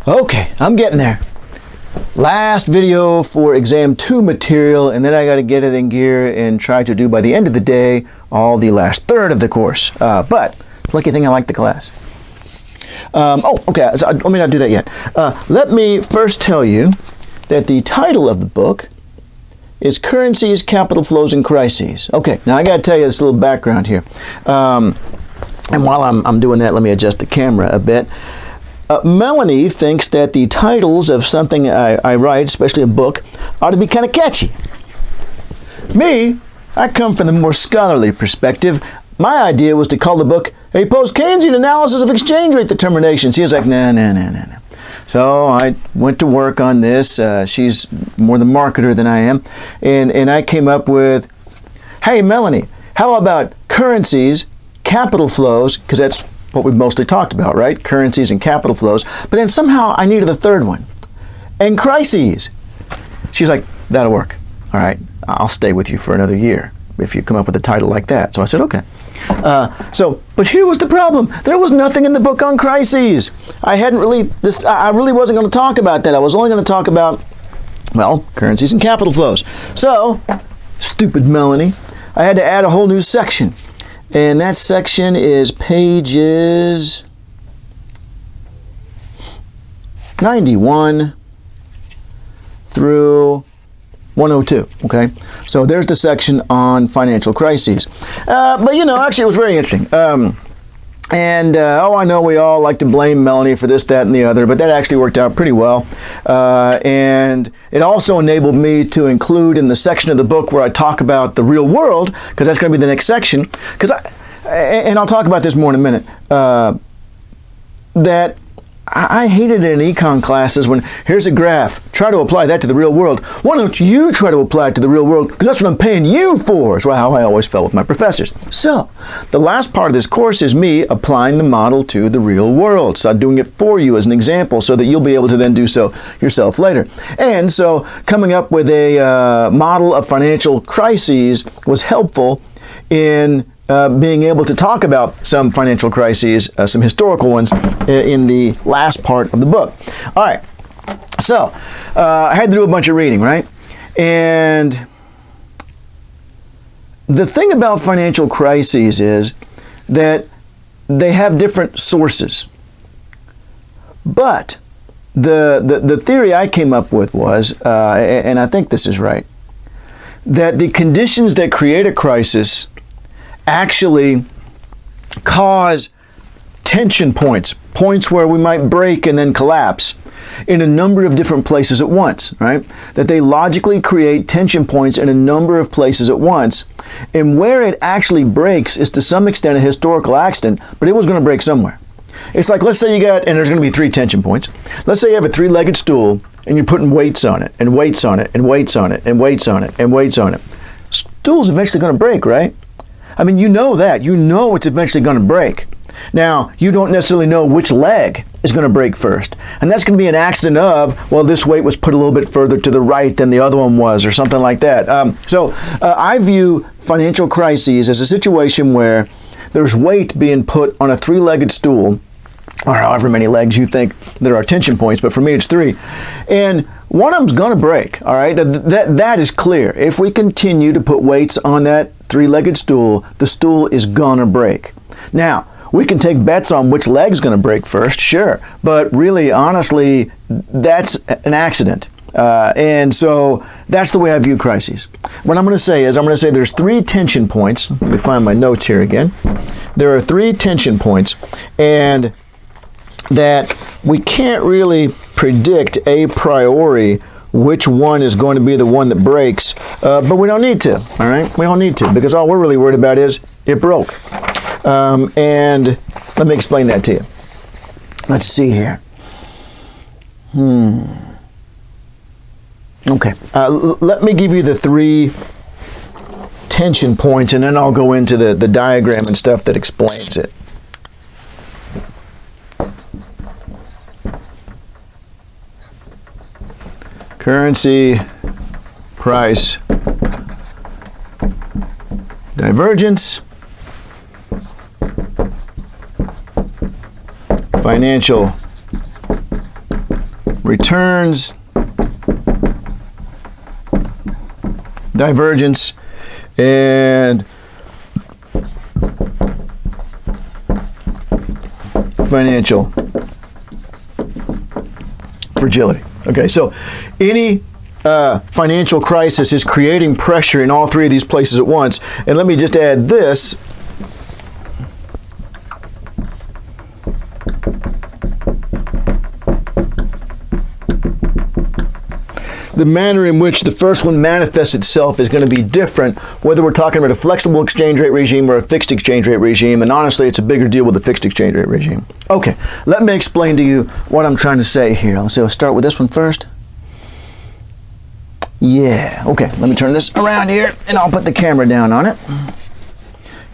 Okay, I'm getting there. Last video for exam 2 material, and then I got to get it in gear and try to do by the end of the day all the last third of the course. But lucky thing I like the class. Okay, so let me not do that yet. Let me first tell you that the title of the book is Currencies, Capital Flows, and Crises. Okay, now I got to tell you this little background here. And while I'm doing that, let me adjust the camera a bit. Melanie thinks that the titles of something I write, especially a book, ought to be kind of catchy. Me, I come from the more scholarly perspective. My idea was to call the book a Post-Keynesian Analysis of Exchange Rate Determination. She was like, no. So I went to work on this. She's more the marketer than I am. And I came up with, hey, Melanie, how about currencies, capital flows, because that's what we've mostly talked about, right? Currencies and capital flows. But then somehow I needed a third one. And crises. She's like, that'll work. All right, I'll stay with you for another year if you come up with a title like that. So I said, okay. But here was the problem. There was nothing in the book on crises. I really wasn't going to talk about that. I was only going to talk about, well, currencies and capital flows. So, stupid Melanie, I had to add a whole new section. And that section is pages 91 through 102, okay? So there's the section on financial crises. But actually it was very interesting. I know we all like to blame Melanie for this, that, and the other, but that actually worked out pretty well. And it also enabled me to include in the section of the book where I talk about the real world, because that's going to be the next section, and I'll talk about this more in a minute, that I hated it in econ classes when here's a graph, try to apply that to the real world. Why don't you try to apply it to the real world? Because that's what I'm paying you for, is how I always felt with my professors. So, the last part of this course is me applying the model to the real world. So I'm doing it for you as an example so that you'll be able to then do so yourself later. And so, coming up with a model of financial crises was helpful in being able to talk about some financial crises, some historical ones, in the last part of the book. All right, so I had to do a bunch of reading, right? And the thing about financial crises is that they have different sources. But the theory I came up with was, and I think this is right, that the conditions that create a crisis actually cause tension points where we might break and then collapse in a number of different places at once, right? That they logically create tension points in a number of places at once, and where it actually breaks is to some extent a historical accident, but it was going to break somewhere. It's like, let's say and there's going to be 3 tension points. Let's say you have a 3-legged stool and you're putting weights on it, and weights on it, and weights on it, and weights on it, and weights on it. Stool's eventually going to break, right? I mean, you know that. You know it's eventually going to break. Now, you don't necessarily know which leg is going to break first. And that's going to be an accident of, well, this weight was put a little bit further to the right than the other one was, or something like that. I view financial crises as a situation where there's weight being put on a 3-legged stool, or however many legs you think there are tension points, but for me it's 3. And one of them's going to break, all right? That is clear. If we continue to put weights on that 3-legged stool, the stool is going to break. Now, we can take bets on which leg's going to break first, sure, but really, honestly, that's an accident. And so that's the way I view crises. What I'm going to say is, there's 3 tension points. Let me find my notes here again. There are 3 tension points, and that we can't really predict a priori which one is going to be the one that breaks, but we don't need to, all right? We don't need to, because all we're really worried about is it broke. And let me explain that to you. Let's see here. Okay, let me give you the 3 tension points, and then I'll go into the diagram and stuff that explains it. Currency, price, divergence, financial returns divergence and financial fragility. Okay, so any financial crisis is creating pressure in all three of these places at once. And let me just add this. The manner in which the first one manifests itself is going to be different, whether we're talking about a flexible exchange rate regime or a fixed exchange rate regime, and honestly, it's a bigger deal with the fixed exchange rate regime. Okay, let me explain to you what I'm trying to say here. I'll start with this one first. Yeah, okay, let me turn this around here, and I'll put the camera down on it.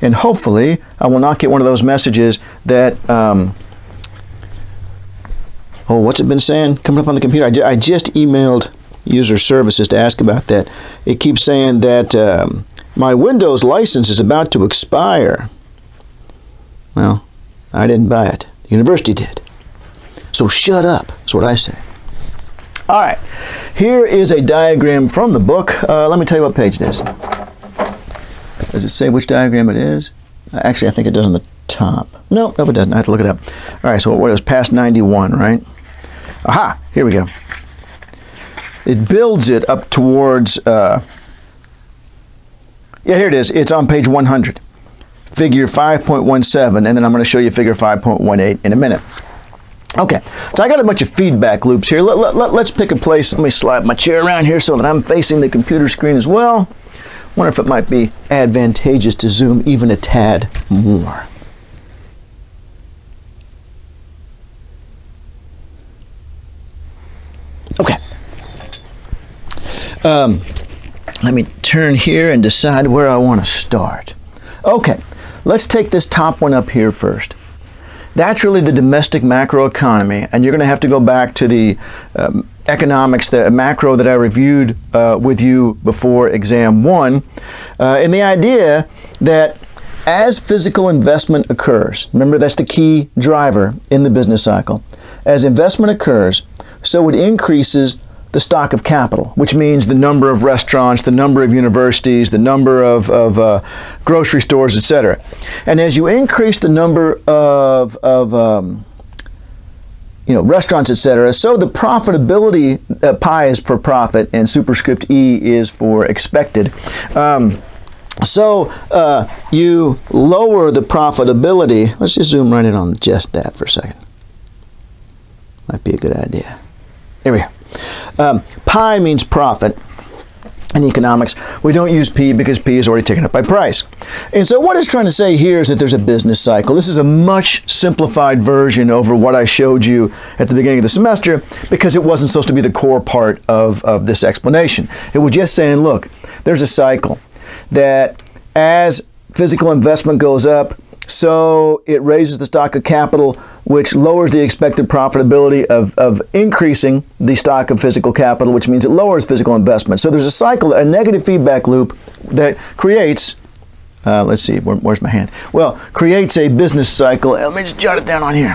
And hopefully, I will not get one of those messages that, what's it been saying? Coming up on the computer. I just emailed user services to ask about that. It keeps saying that my Windows license is about to expire. Well, I didn't buy it. The university did. So shut up, that's what I say. All right, here is a diagram from the book. Let me tell you what page it is. Does it say which diagram it is? Actually, I think it does on the top. No, it doesn't. I have to look it up. All right, so what is past 91, right? Aha, here we go. It builds it up towards, yeah, here it is. It's on page 100, figure 5.17, and then I'm going to show you figure 5.18 in a minute. Okay, so I got a bunch of feedback loops here. Let's pick a place. Let me slide my chair around here so that I'm facing the computer screen as well. Wonder if it might be advantageous to zoom even a tad more. Okay. Let me turn here and decide where I want to start. Okay, let's take this top one up here first. That's really the domestic macroeconomy, and you're going to have to go back to the economics, the macro that I reviewed with you before exam 1, and the idea that as physical investment occurs, remember that's the key driver in the business cycle, as investment occurs, so it increases the stock of capital, which means the number of restaurants, the number of universities, the number of grocery stores, etc. And as you increase the number of restaurants, etc., so the profitability, pi is for profit and superscript E is for expected. So you lower the profitability. Let's just zoom right in on just that for a second. Might be a good idea. There we go. Pi means profit in economics. We don't use P because P is already taken up by price. And so what it's trying to say here is that there's a business cycle. This is a much simplified version over what I showed you at the beginning of the semester because it wasn't supposed to be the core part of this explanation. It was just saying, look, there's a cycle that as physical investment goes up, so it raises the stock of capital, which lowers the expected profitability of increasing the stock of physical capital, which means it lowers physical investment. So there's a cycle, a negative feedback loop that creates, let's see, where's my hand? Well, creates a business cycle. Let me just jot it down on here.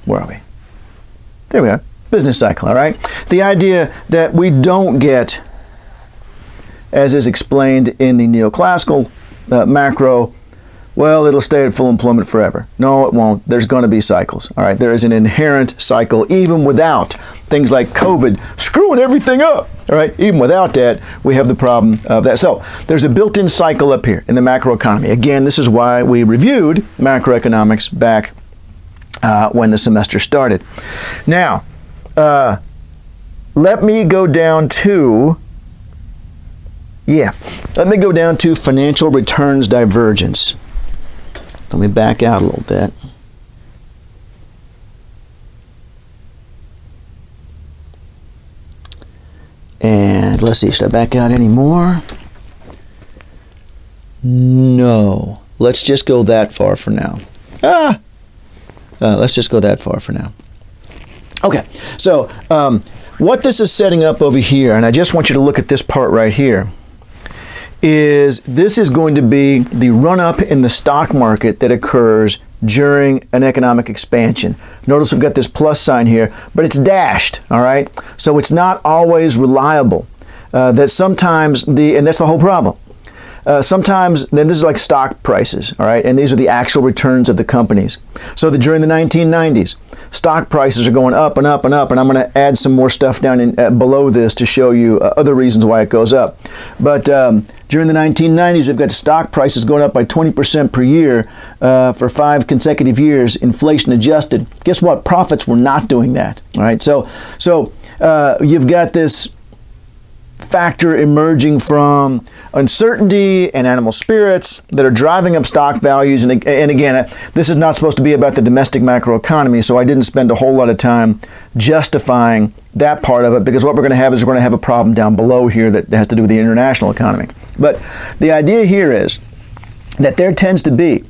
Where are we? There we are. Business cycle, all right? The idea that we don't get, as is explained in the neoclassical macro, well, it'll stay at full employment forever. No, it won't. There's going to be cycles. All right, there is an inherent cycle, even without things like COVID screwing everything up. All right, even without that, we have the problem of that. So there's a built-in cycle up here in the macroeconomy. Again, this is why we reviewed macroeconomics back when the semester started. Now, let me go down to financial returns divergence. Let me back out a little bit. And let's see, should I back out any more? No. Let's just go that far for now. Let's just go that far for now. Okay, so what this is setting up over here, and I just want you to look at this part right here, is this is going to be the run-up in the stock market that occurs during an economic expansion. Notice we've got this plus sign here, but it's dashed, all right? So it's not always reliable. That sometimes and that's the whole problem. Sometimes, then this is like stock prices, all right? And these are the actual returns of the companies. So that during the 1990s, stock prices are going up and up and up, and I'm going to add some more stuff down below this to show you other reasons why it goes up. But during the 1990s, we've got stock prices going up by 20% per year for 5 consecutive years, inflation adjusted. Guess what? Profits were not doing that, all right? So you've got this factor emerging from uncertainty and animal spirits that are driving up stock values. And again, this is not supposed to be about the domestic macroeconomy, so I didn't spend a whole lot of time justifying that part of it, because what we're going to have is we're going to have a problem down below here that has to do with the international economy. But the idea here is that there tends to be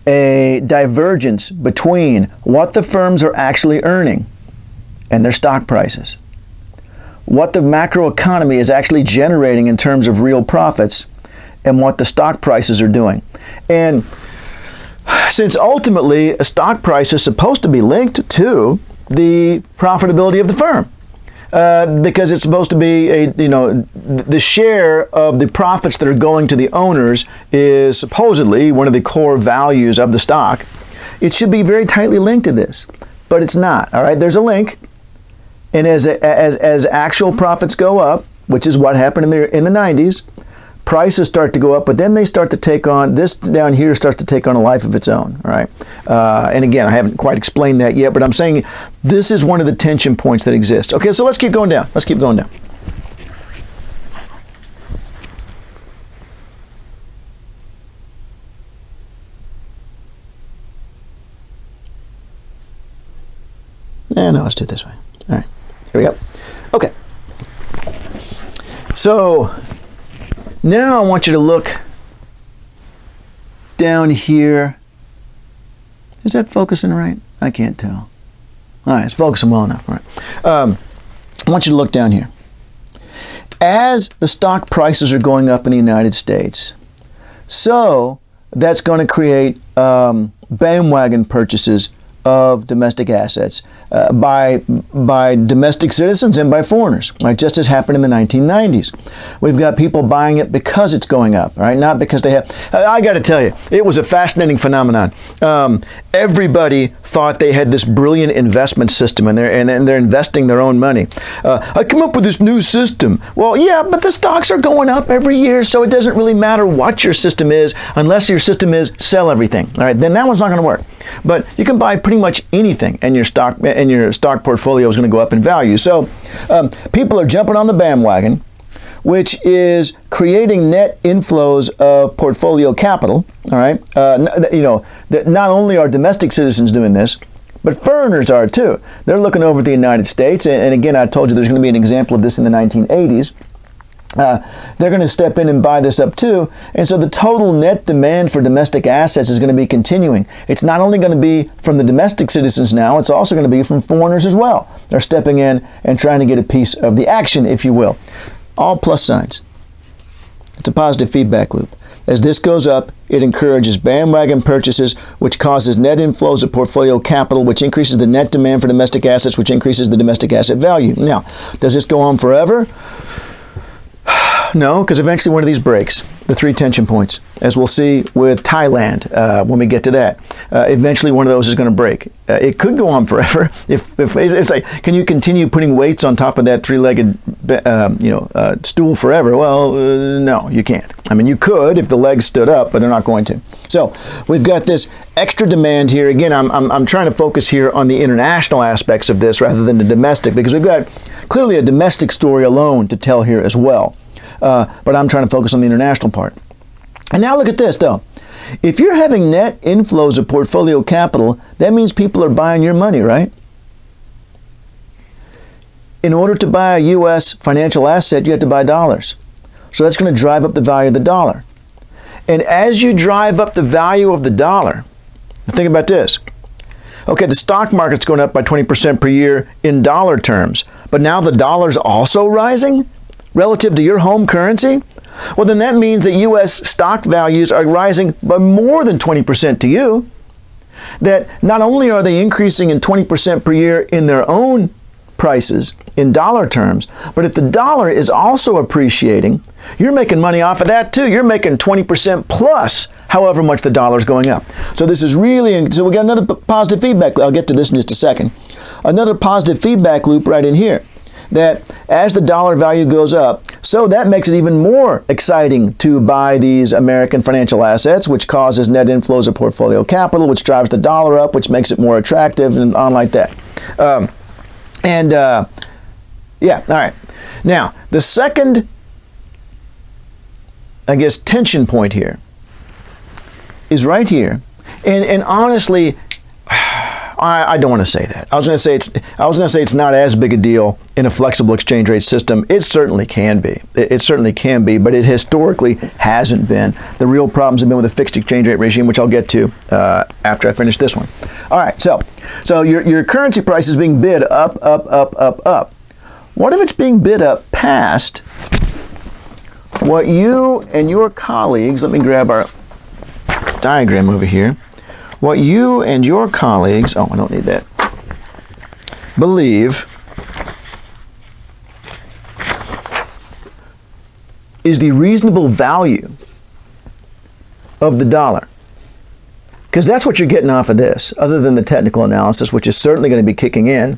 a divergence between what the firms are actually earning and their stock prices, what the macroeconomy is actually generating in terms of real profits, and what the stock prices are doing. And since ultimately a stock price is supposed to be linked to the profitability of the firm, because it's supposed to be the share of the profits that are going to the owners is supposedly one of the core values of the stock. It should be very tightly linked to this, but it's not. All right, there's a link. And as actual profits go up, which is what happened in the 90s, prices start to go up, but then they start to take on, this down here starts to take on a life of its own, all right? And again, I haven't quite explained that yet, but I'm saying this is one of the tension points that exist. Okay, so let's keep going down. Let's keep going down. No, let's do it this way. All right. Here we go. Okay. So now I want you to look down here. Is that focusing right? I can't tell. All right, it's focusing well enough. All right. I want you to look down here. As the stock prices are going up in the United States, so that's going to create bandwagon purchases of domestic assets by domestic citizens and by foreigners, right? Just as happened in the 1990s. We've got people buying it because it's going up, right? Not because they have. I got to tell you, it was a fascinating phenomenon. Everybody thought they had this brilliant investment system, and they're investing their own money. I come up with this new system. Well, yeah, but the stocks are going up every year, so it doesn't really matter what your system is, unless your system is sell everything. All right, then that one's not going to work. But you can buy pretty much anything, and your stock portfolio is going to go up in value. So people are jumping on the bandwagon, which is creating net inflows of portfolio capital. All right, that not only are domestic citizens doing this, but foreigners are too. They're looking over at the United States, and again, I told you there's going to be an example of this in the 1980s. They're going to step in and buy this up too. And so the total net demand for domestic assets is going to be continuing. It's not only going to be from the domestic citizens now, it's also going to be from foreigners as well. They're stepping in and trying to get a piece of the action, if you will. All plus signs. It's a positive feedback loop. As this goes up, it encourages bandwagon purchases, which causes net inflows of portfolio capital, which increases the net demand for domestic assets, which increases the domestic asset value. Now, does this go on forever? No, because eventually one of these breaks, the 3 tension points, as we'll see with Thailand when we get to that. Eventually one of those is going to break. It could go on forever. If it's like, can you continue putting weights on top of that 3-legged stool forever? Well, no, you can't. I mean, you could if the legs stood up, but they're not going to. So we've got this extra demand here. Again, I'm trying to focus here on the international aspects of this rather than the domestic, because we've got clearly a domestic story alone to tell here as well. But I'm trying to focus on the international part. And now look at this, though. If you're having net inflows of portfolio capital, that means people are buying your money, right? In order to buy a U.S. financial asset, you have to buy dollars. So that's going to drive up the value of the dollar. And as you drive up the value of the dollar, think about this. Okay, the stock market's going up by 20% per year in dollar terms, but now the dollar's also rising? Relative to your home currency? Well, then that means that U.S. stock values are rising by more than 20% to you. That not only are they increasing in 20% per year in their own prices in dollar terms, but if the dollar is also appreciating, you're making money off of that too. You're making 20% plus however much the dollar's going up. So this is really, so we got another positive feedback. I'll get to this in just a second. Another positive feedback loop right in here. That as the dollar value goes up, so that makes it even more exciting to buy these American financial assets, which causes net inflows of portfolio capital, which drives the dollar up, which makes it more attractive, and on like that. Yeah, all right. Now, the second, I guess, tension point here is right here. And honestly, I don't want to say that. I was going to say it's not as big a deal in a flexible exchange rate system. It certainly can be. It certainly can be, but it historically hasn't been. The real problems have been with a fixed exchange rate regime, which I'll get to after I finish this one. All right, so your currency price is being bid up, up, up, up, up. What if it's being bid up past what you and your colleagues, let me grab our diagram over here, what you and your colleagues, oh, I don't need that, believe is the reasonable value of the dollar. Because that's what you're getting off of this, other than the technical analysis, which is certainly going to be kicking in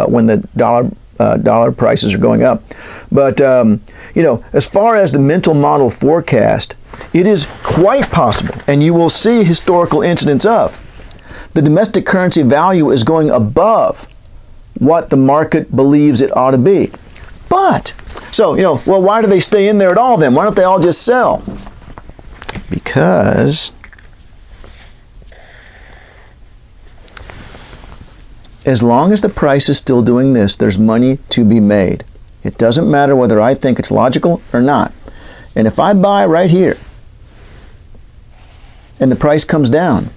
when the dollar prices are going up. But, as far as the mental model forecast, it is quite possible, and you will see historical incidents of, the domestic currency value is going above what the market believes it ought to be. But, well, why do they stay in there at all then? Why don't they all just sell? Because as long as the price is still doing this, there's money to be made. It doesn't matter whether I think it's logical or not. And if I buy right here and the price comes down,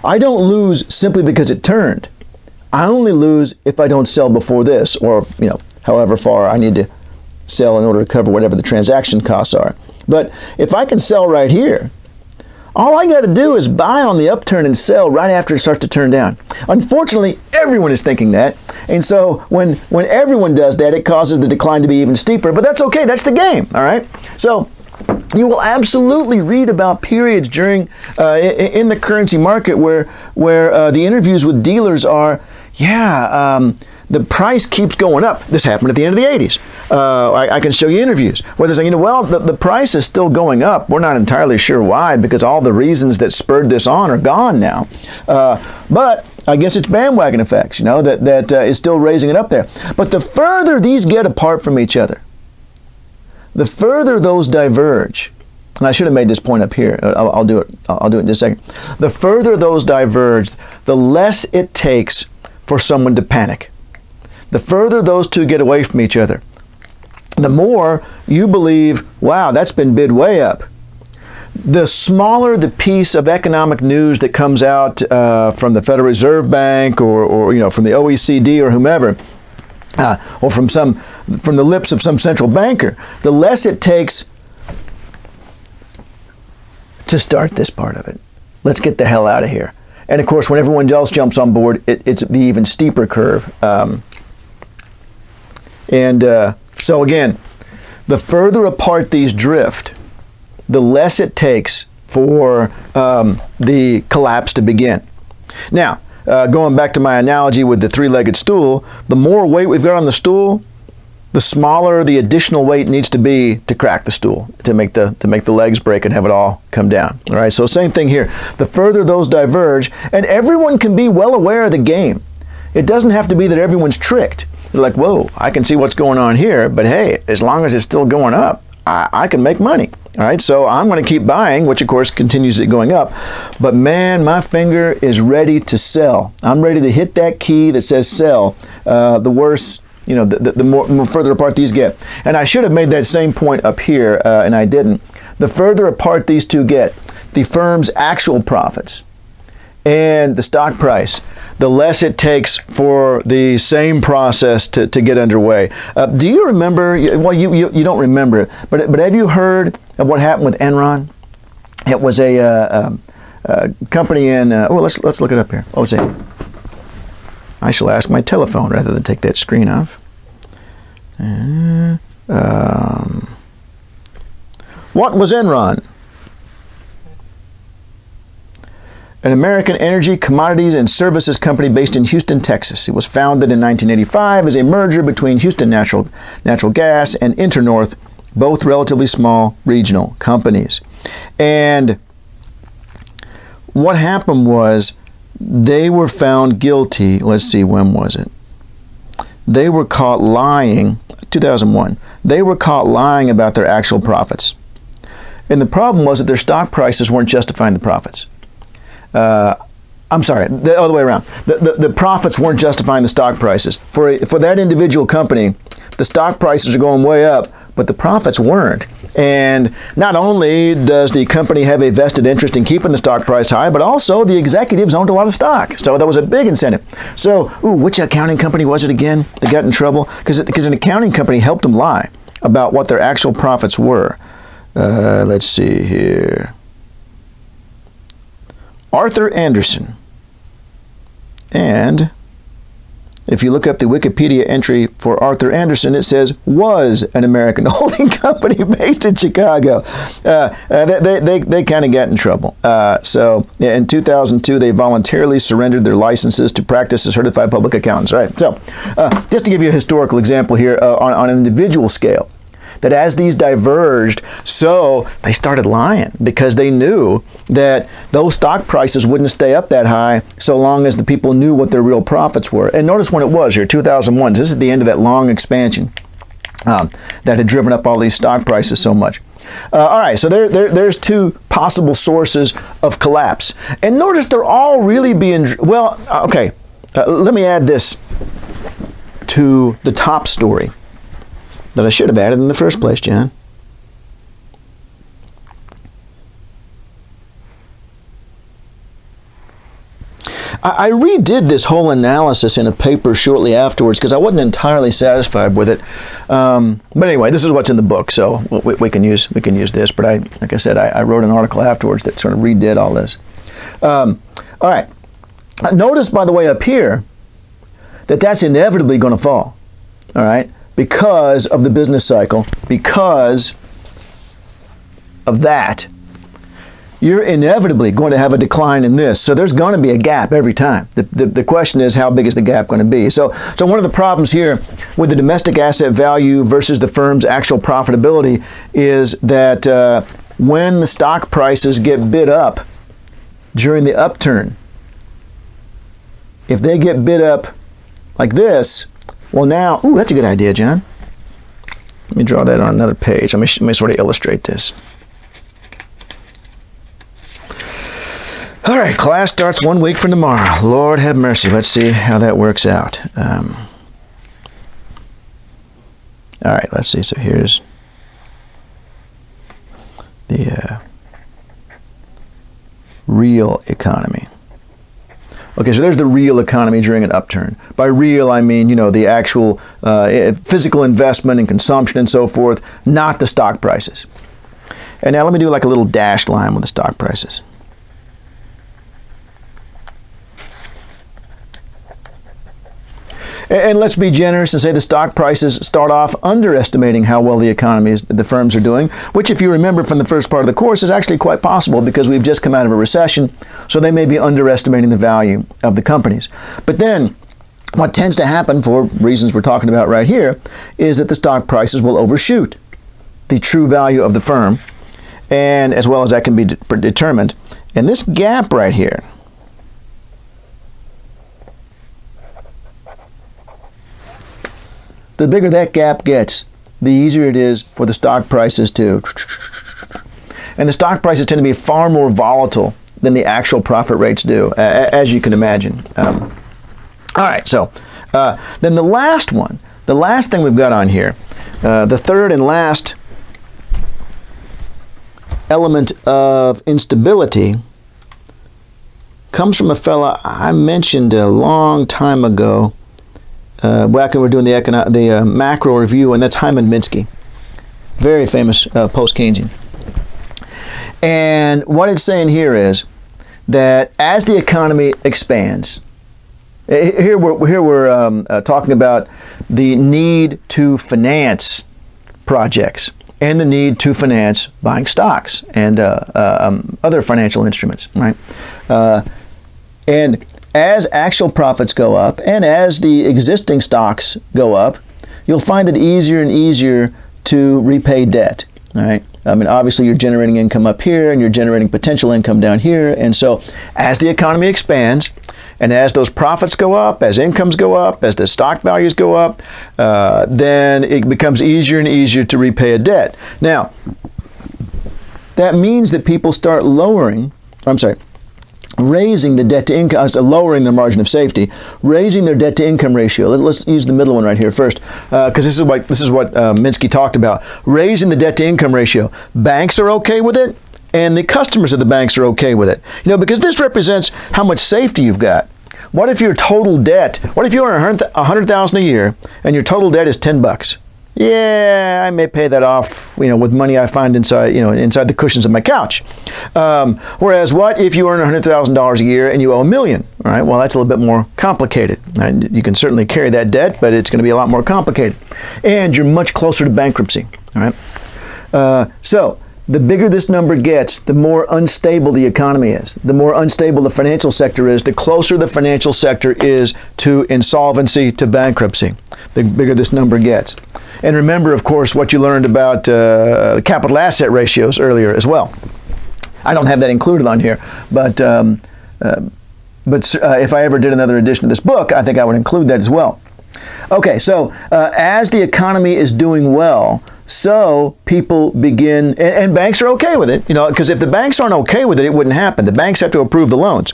I don't lose simply because it turned. I only lose if I don't sell before this, or however far I need to sell in order to cover whatever the transaction costs are. But if I can sell right here, all I got to do is buy on the upturn and sell right after it starts to turn down. Unfortunately, everyone is thinking that. And so when everyone does that, it causes the decline to be even steeper. But that's okay. That's the game. All right. So you will absolutely read about periods during in the currency market where the interviews with dealers are, the price keeps going up. This happened at the end of the 80s. I can show you interviews where they're saying, the price is still going up. We're not entirely sure why, because all the reasons that spurred this on are gone now. But I guess it's bandwagon effects, that is still raising it up there. But the further these get apart from each other, the further those diverge, and I should have made this point up here. I'll do it in just a second. The further those diverge, the less it takes for someone to panic. The further those two get away from each other, the more you believe, wow, that's been bid way up. The smaller the piece of economic news that comes out from the Federal Reserve Bank or from the OECD or whomever, or from the lips of some central banker, the less it takes to start this part of it. Let's get the hell out of here. And of course, when everyone else jumps on board, it's the even steeper curve. So again, the further apart these drift, the less it takes for the collapse to begin. Now, going back to my analogy with the three-legged stool, the more weight we've got on the stool, the smaller the additional weight needs to be to crack the stool, to make the legs break and have it all come down. All right, so same thing here. The further those diverge, and everyone can be well aware of the game. It doesn't have to be that everyone's tricked. They're like, whoa, I can see what's going on here, but hey, as long as it's still going up, I can make money. All right, so I'm going to keep buying, which of course continues it going up. But man, my finger is ready to sell. I'm ready to hit that key that says sell. The worse, the more further apart these get. And I should have made that same point up here, and I didn't. The further apart these two get, the firm's actual profits and the stock price, the less it takes for the same process to get underway. Do you remember, well, you don't remember it, but have you heard of what happened with Enron? It was a company in, let's look it up here. What was it? I shall ask my telephone rather than take that screen off. What was Enron? An American energy, commodities, and services company based in Houston, Texas. It was founded in 1985 as a merger between Houston Natural Gas and Internorth, both relatively small regional companies. And what happened was they were found guilty. Let's see, when was it? They were caught lying, 2001. They were caught lying about their actual profits. And the problem was that their stock prices weren't justifying the profits. I'm sorry, the other way around. The profits weren't justifying the stock prices. For that individual company, the stock prices are going way up, but the profits weren't. And not only does the company have a vested interest in keeping the stock price high, but also the executives owned a lot of stock. So that was a big incentive. So, which accounting company was it again that got in trouble? Because an accounting company helped them lie about what their actual profits were. Let's see here. Arthur Andersen. And if you look up the Wikipedia entry for Arthur Andersen, it says was an American holding company based in Chicago. They kind of got in trouble. So in 2002, they voluntarily surrendered their licenses to practice as certified public accountants. All right. So just to give you a historical example here on an individual scale, that as these diverged, so they started lying because they knew that those stock prices wouldn't stay up that high so long as the people knew what their real profits were. And notice when it was here, 2001. This is the end of that long expansion that had driven up all these stock prices so much. All right, so there's two possible sources of collapse. And notice they're all really being, well, okay, let me add this to the top story that I should have added in the first place, John. I redid this whole analysis in a paper shortly afterwards because I wasn't entirely satisfied with it. But anyway, this is what's in the book, so we can use this. But like I said, I wrote an article afterwards that sort of redid all this. All right. Notice, by the way, up here that that's inevitably going to fall. All right. Because of the business cycle, because of that, you're inevitably going to have a decline in this. So there's going to be a gap every time. The question is, how big is the gap going to be? So one of the problems here with the domestic asset value versus the firm's actual profitability is that when the stock prices get bid up during the upturn, if they get bid up like this, well now, that's a good idea, John. Let me draw that on another page. Let me sort of illustrate this. All right, class starts 1 week from tomorrow. Lord have mercy. Let's see how that works out. All right, let's see. So here's the real economy. Okay, so there's the real economy during an upturn. By real, I mean, the actual physical investment and consumption and so forth, not the stock prices. And now let me do like a little dashed line with the stock prices. And let's be generous and say the stock prices start off underestimating how well the firms are doing, which, if you remember from the first part of the course, is actually quite possible because we've just come out of a recession, so they may be underestimating the value of the companies. But then what tends to happen, for reasons we're talking about right here, is that the stock prices will overshoot the true value of the firm, and as well as that can be determined. And this gap right here, the bigger that gap gets, the easier it is for the stock prices to... And the stock prices tend to be far more volatile than the actual profit rates do, as you can imagine. All right, so then the last one, the last thing we've got on here, the third and last element of instability comes from a fella I mentioned a long time ago, back when we were doing the macro review, and that's Hyman Minsky, very famous post-Keynesian. And what it's saying here is that as the economy expands, here we're talking about the need to finance projects and the need to finance buying stocks and other financial instruments, right? And as actual profits go up and as the existing stocks go up, you'll find it easier and easier to repay debt, right? I mean, obviously you're generating income up here and you're generating potential income down here. And so as the economy expands and as those profits go up, as incomes go up, as the stock values go up, then it becomes easier and easier to repay a debt. Now, that means that people start raising the debt to income, lowering their margin of safety, raising their debt to income ratio. Let's use the middle one right here first, because this is what Minsky talked about. Raising the debt to income ratio. Banks are okay with it, and the customers of the banks are okay with it. Because this represents how much safety you've got. What if your total debt? What if you earn $100,000 a year and your total debt is $10? Yeah, I may pay that off, with money I find inside the cushions of my couch. Whereas what if you earn $100,000 a year and you owe $1 million? All right, well, that's a little bit more complicated. And you can certainly carry that debt, but it's going to be a lot more complicated. And you're much closer to bankruptcy. All right. So the bigger this number gets, the more unstable the economy is. The more unstable the financial sector is, the closer the financial sector is to insolvency, to bankruptcy, the bigger this number gets. And remember, of course, what you learned about capital asset ratios earlier as well. I don't have that included on here, but if I ever did another edition of this book, I think I would include that as well. Okay, so as the economy is doing well, so people begin, and banks are okay with it, because if the banks aren't okay with it, it wouldn't happen. The banks have to approve the loans.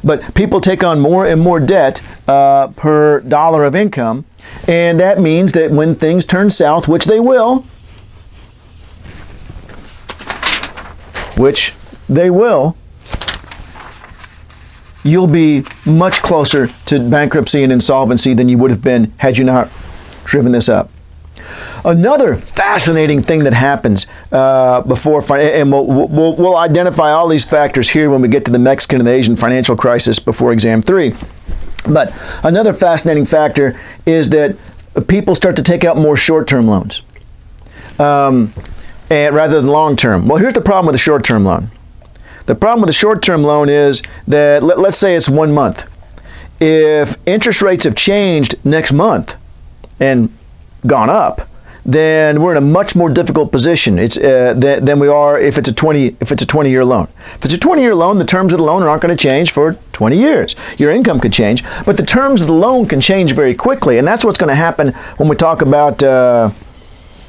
But people take on more and more debt per dollar of income, and that means that when things turn south, which they will, you'll be much closer to bankruptcy and insolvency than you would have been had you not driven this up. Another fascinating thing that happens and we'll identify all these factors here when we get to the Mexican and the Asian financial crisis before exam 3. But another fascinating factor is that people start to take out more short-term loans and rather than long-term. Well, here's the problem with a short-term loan. The problem with a short-term loan is that, let's say it's 1 month. If interest rates have changed next month and gone up, then we're in a much more difficult position than we are if it's a 20-year loan. If it's a 20-year loan, the terms of the loan aren't going to change for 20 years. Your income could change, but the terms of the loan can change very quickly, and that's what's going to happen when we talk about,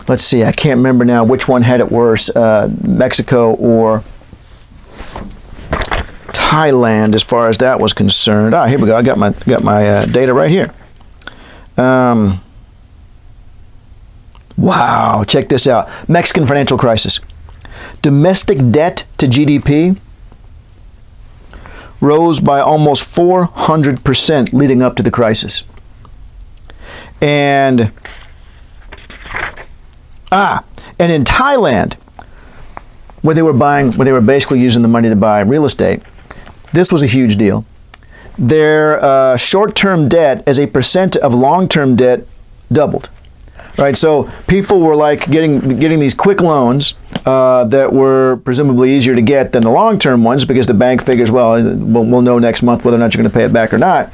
let's see, I can't remember now which one had it worse, Mexico or Thailand as far as that was concerned. Here we go. I got my data right here. Wow, check this out. Mexican financial crisis. Domestic debt to GDP rose by almost 400% leading up to the crisis. And in Thailand, where they were basically using the money to buy real estate, this was a huge deal. Their short-term debt as a percent of long-term debt doubled. Right, so people were like getting these quick loans that were presumably easier to get than the long-term ones because the bank figures, well, we'll know next month whether or not you're going to pay it back or not.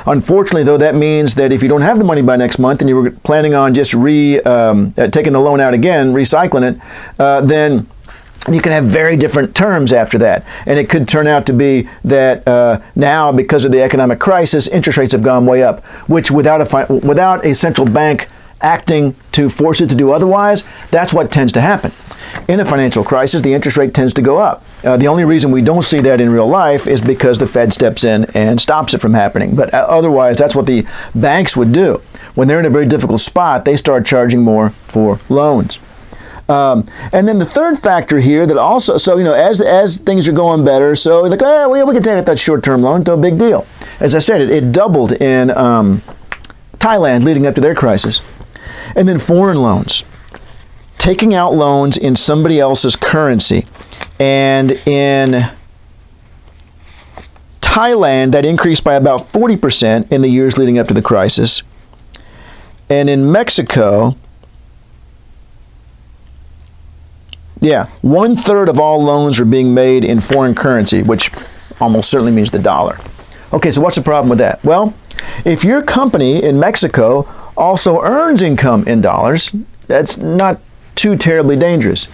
Unfortunately, though, that means that if you don't have the money by next month and you were planning on just taking the loan out again, recycling it, then you can have very different terms after that. And it could turn out to be that now, because of the economic crisis, interest rates have gone way up, which without a central bank acting to force it to do otherwise, that's what tends to happen. In a financial crisis, the interest rate tends to go up. The only reason we don't see that in real life is because the Fed steps in and stops it from happening. But otherwise, that's what the banks would do. When they're in a very difficult spot, they start charging more for loans. And then the third factor here that also, so, as things are going better, so like, we can take out that short-term loan, no big deal. As I said, it doubled in Thailand leading up to their crisis. And then foreign loans. Taking out loans in somebody else's currency. And in Thailand, that increased by about 40% in the years leading up to the crisis. And in Mexico, 1/3 of all loans are being made in foreign currency, which almost certainly means the dollar. Okay, so what's the problem with that? Well, if your company in Mexico also earns income in dollars, that's not too terribly dangerous.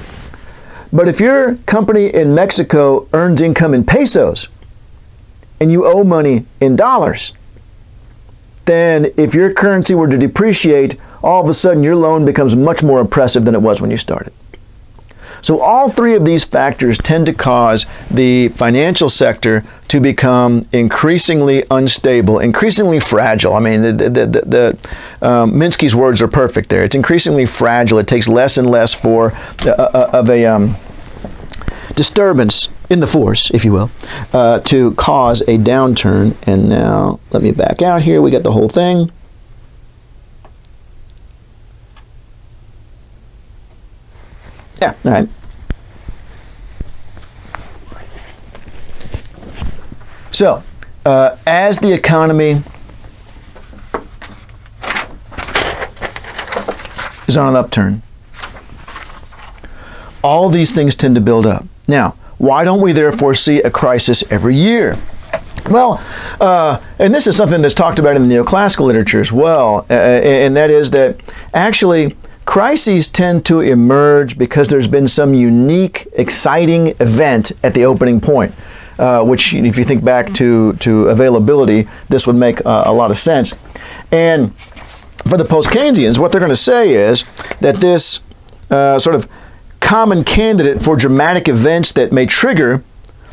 But if your company in Mexico earns income in pesos and you owe money in dollars, then if your currency were to depreciate, all of a sudden your loan becomes much more oppressive than it was when you started. So all three of these factors tend to cause the financial sector to become increasingly unstable, increasingly fragile. I mean, Minsky's words are perfect there. It's increasingly fragile. It takes less and less of a disturbance in the force, if you will, to cause a downturn. And now, let me back out here. We got the whole thing. Yeah, all right. So, as the economy is on an upturn, all these things tend to build up. Now, why don't we therefore see a crisis every year? Well, and this is something that's talked about in the neoclassical literature as well, and that is that actually crises tend to emerge because there's been some unique, exciting event at the opening point, which, if you think back to availability, this would make a lot of sense. And for the post-Keynesians, what they're going to say is that this sort of common candidate for dramatic events that may trigger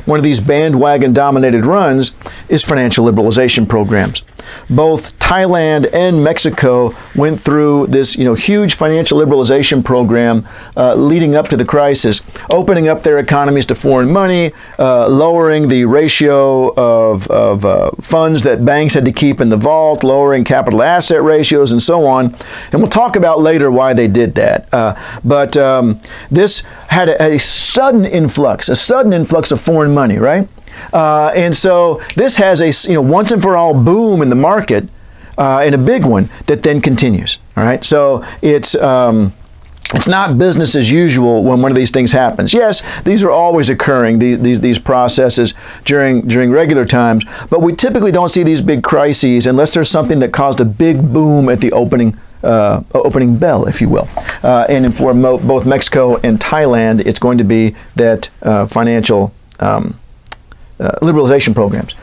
one of these bandwagon-dominated runs is financial liberalization programs. Both Thailand and Mexico went through this, huge financial liberalization program leading up to the crisis, opening up their economies to foreign money, lowering the ratio of funds that banks had to keep in the vault, lowering capital asset ratios, and so on. And we'll talk about later why they did that. But this had a sudden influx of foreign money, right? And so this has a once and for all boom in the market, and a big one that then continues. All right, so it's not business as usual when one of these things happens. Yes, these are always occurring, these processes during regular times, but we typically don't see these big crises unless there's something that caused a big boom at the opening bell, if you will. And for both Mexico and Thailand, it's going to be that financial liberalization programs.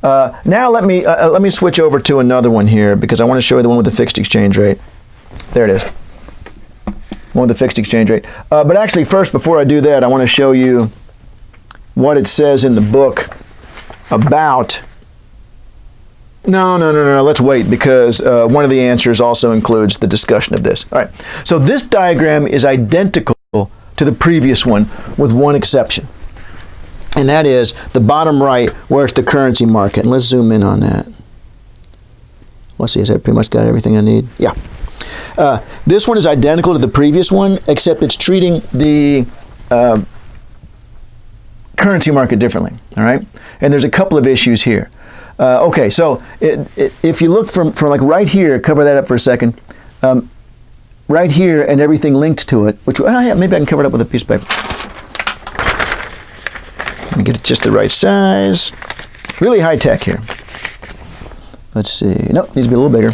Now let me switch over to another one here, because I want to show you the one with the fixed exchange rate. There it is. One with the fixed exchange rate. But actually, first, before I do that, I want to show you what it says in the book about... No. Let's wait, because one of the answers also includes the discussion of this. All right. So this diagram is identical to the previous one, with one exception. And that is the bottom right, where it's the currency market. And let's zoom in on that. Let's see, has that pretty much got everything I need? Yeah. This one is identical to the previous one, except it's treating the currency market differently. All right? And there's a couple of issues here. Okay, so if you look from like right here, cover that up for a second. Right here and everything linked to it, which, yeah, maybe I can cover it up with a piece of paper. Let me get it just the right size. Really high tech here. Let's see. Nope, needs to be a little bigger.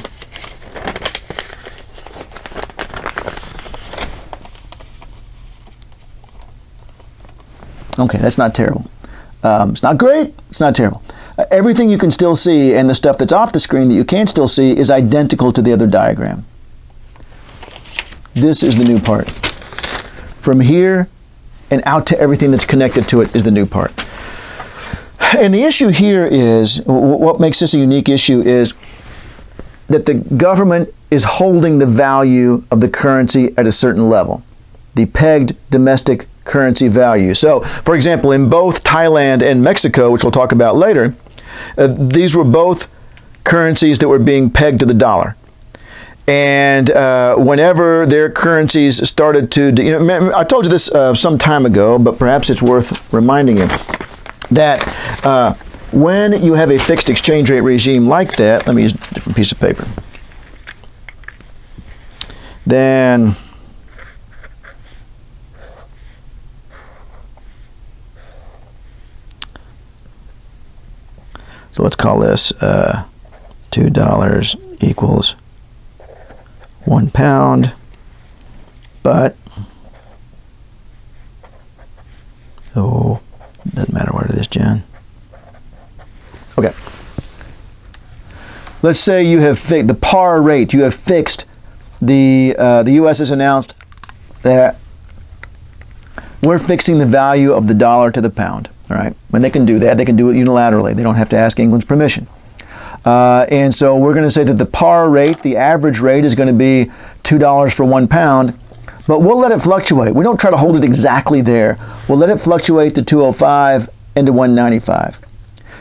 Okay, that's not terrible. It's not great. It's not terrible. Everything you can still see, and the stuff that's off the screen that you can't still see, is identical to the other diagram. This is the new part. From here and out to everything that's connected to it is the new part. And the issue here is, what makes this a unique issue is that the government is holding the value of the currency at a certain level. the pegged domestic currency value. So, for example, in both Thailand and Mexico, which we'll talk about later, these were both currencies that were being pegged to the dollar. And whenever their currencies started to, I told you this some time ago, but perhaps it's worth reminding you that when you have a fixed exchange rate regime like that, let me use a different piece of paper, then so let's call this $2 equals £1, but doesn't matter what it is, Jen. Okay. Let's say you have fixed the par rate. You have fixed the U.S. has announced that we're fixing the value of the dollar to the pound. All right. When they can do that, they can do it unilaterally. They don't have to ask England's permission. And so we're going to say that the par rate, the average rate, is going to be $2 for £1, but we'll let it fluctuate. We don't try to hold it exactly there. We'll let it fluctuate to 205 and to 195.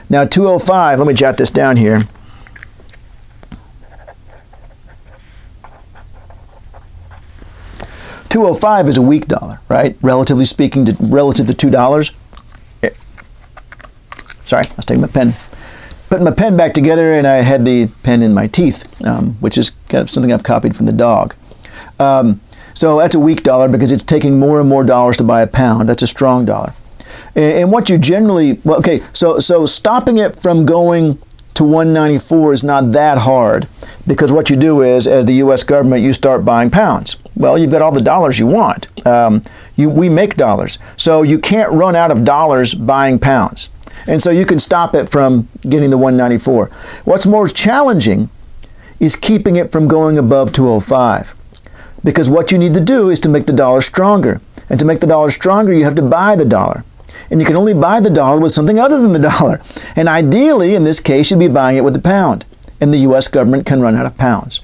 Now 205, let me jot this down here. $205 is a weak dollar, right? Relatively speaking, relative to $2. Sorry, I was taking my pen. Putting my pen back together, and I had the pen in my teeth, which is kind of something I've copied from the dog. So that's a weak dollar because it's taking more and more dollars to buy a pound. That's a strong dollar. And what you generally, well, okay, so stopping it from going to 194 is not that hard, because what you do is, as the U.S. government, you start buying pounds. Well, you've got all the dollars you want. We make dollars, so you can't run out of dollars buying pounds. And so you can stop it from getting the 194. What's more challenging is keeping it from going above 205. Because what you need to do is to make the dollar stronger. And to make the dollar stronger, you have to buy the dollar. And you can only buy the dollar with something other than the dollar. And ideally, in this case, you'd be buying it with the pound. And the U.S. government can run out of pounds.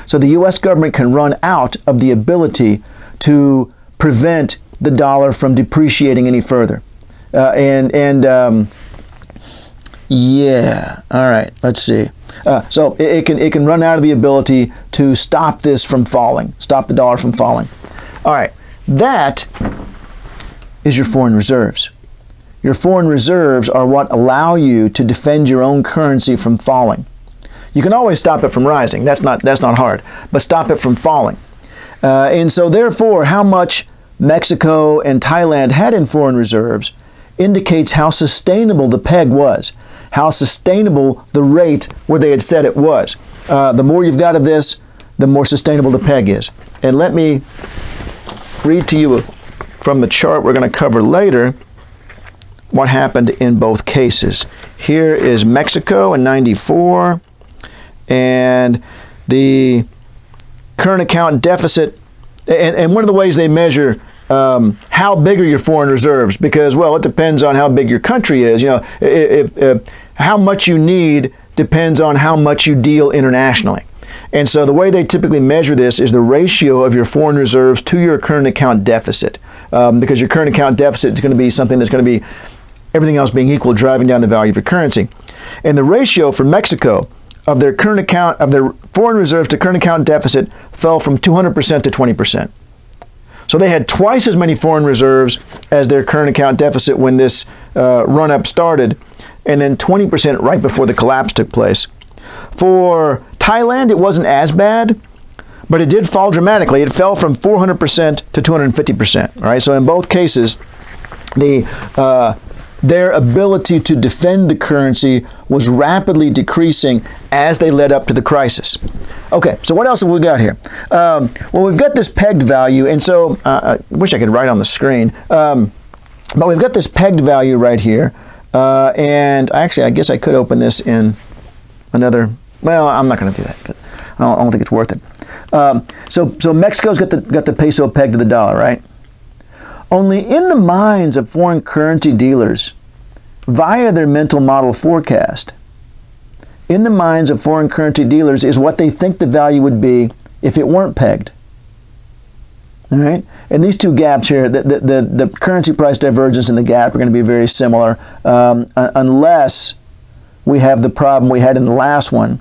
So the U.S. government can run out of the ability to prevent the dollar from depreciating any further. Yeah, all right, let's see. So it can run out of the ability to stop this from falling, stop the dollar from falling. All right, that is your foreign reserves. Your foreign reserves are what allow you to defend your own currency from falling. You can always stop it from rising. That's not hard, but stop it from falling. And so therefore, how much Mexico and Thailand had in foreign reserves indicates how sustainable the peg was, how sustainable the rate where they had said it was. The more you've got of this, the more sustainable the peg is. And let me read to you from the chart we're going to cover later what happened in both cases. Here is Mexico in 94, and the current account deficit, and one of the ways they measure how big are your foreign reserves, because, well, it depends on how big your country is. If how much you need depends on how much you deal internationally. And so the way they typically measure this is the ratio of your foreign reserves to your current account deficit, because your current account deficit is going to be something that's going to be, everything else being equal, driving down the value of your currency. And the ratio for Mexico of their current account, of their foreign reserves to current account deficit, fell from 200% to 20%. So they had twice as many foreign reserves as their current account deficit when this run-up started, and then 20% right before the collapse took place. For Thailand, it wasn't as bad, but it did fall dramatically. It fell from 400% to 250%. Right? So in both cases, their ability to defend the currency was rapidly decreasing as they led up to the crisis. Okay, so what else have we got here? Well, we've got this pegged value, and so I wish I could write on the screen, but we've got this pegged value right here, and actually I guess I could open this in another, well, I'm not going to do that, 'cause I don't think it's worth it. So Mexico's got the peso pegged to the dollar, right? Only in the minds of foreign currency dealers, via their mental model forecast, in the minds of foreign currency dealers is what they think the value would be if it weren't pegged. All right, and these two gaps here, the currency price divergence and the gap are going to be very similar, unless we have the problem we had in the last one,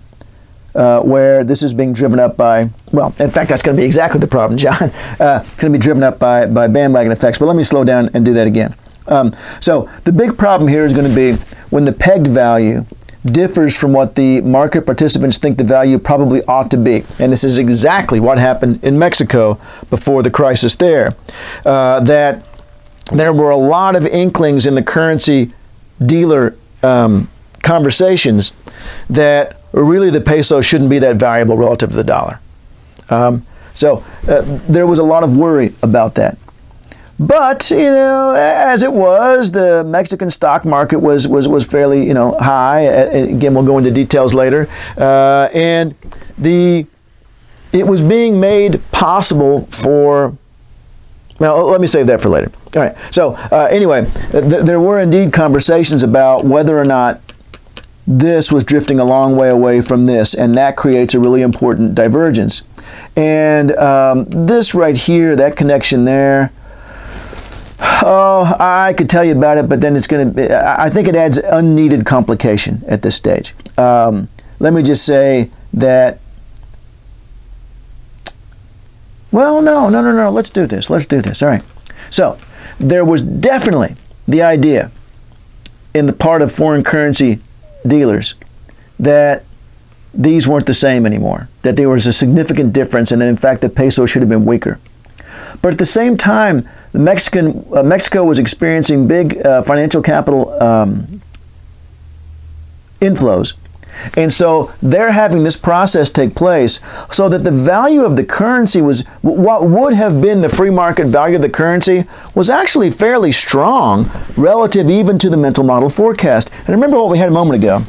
where this is being driven up by, well, in fact, that's going to be exactly the problem, John. It's going to be driven up by bandwagon effects. But let me slow down and do that again. So the big problem here is going to be when the pegged value differs from what the market participants think the value probably ought to be. And this is exactly what happened in Mexico before the crisis there. That there were a lot of inklings in the currency dealer conversations that really the peso shouldn't be that valuable relative to the dollar. So there was a lot of worry about that. But, as it was, the Mexican stock market was fairly, high. Again, we'll go into details later. And it was being made possible for, well, let me save that for later. All right. So anyway, there were indeed conversations about whether or not this was drifting a long way away from this, and that creates a really important divergence. And this right here, that connection there, oh, I could tell you about it, but then it's going to, I think it adds unneeded complication at this stage. Let me just say that, well, no, let's do this. All right. So there was definitely the idea in the part of foreign currency dealers that these weren't the same anymore, that there was a significant difference, and that in fact the peso should have been weaker. But at the same time, Mexico was experiencing big financial capital inflows. And so they're having this process take place so that the value of the currency was, what would have been the free market value of the currency was actually fairly strong relative even to the mental model forecast. And remember what we had a moment ago.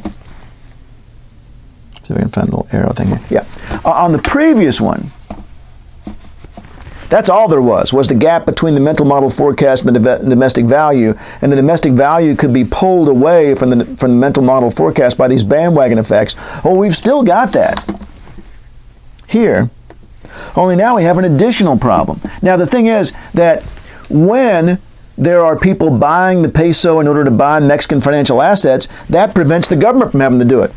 See if we can find a little arrow thing here. Yeah. On the previous one, that's all there was the gap between the mental model forecast and the domestic value, and the domestic value could be pulled away from the mental model forecast by these bandwagon effects. Well, we've still got that here, only now we have an additional problem. Now the thing is that when there are people buying the peso in order to buy Mexican financial assets, that prevents the government from having to do it.